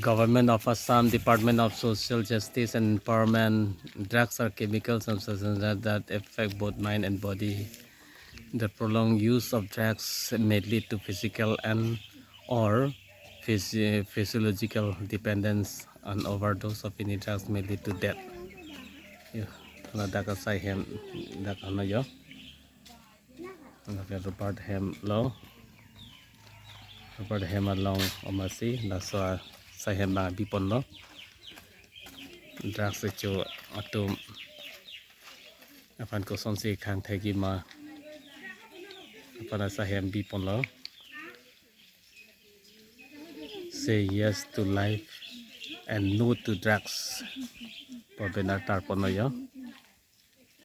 Government of Assam, Department of Social Justice and Empowerment. Drugs are chemical substances that affect both mind and body. The prolonged use of drugs may lead to physical and or physiological dependence. An overdose of any drugs may lead to death. Dak asaihem dak ano yo. Robert Hem lo. Robert Hem along omasi laswa saihem ba bipon lo. Drugs itu atum apan ko sonsi khang thegi ma apan asaihem bipon lo. Say yes to life and no to drugs. Pabenar tarpono yo.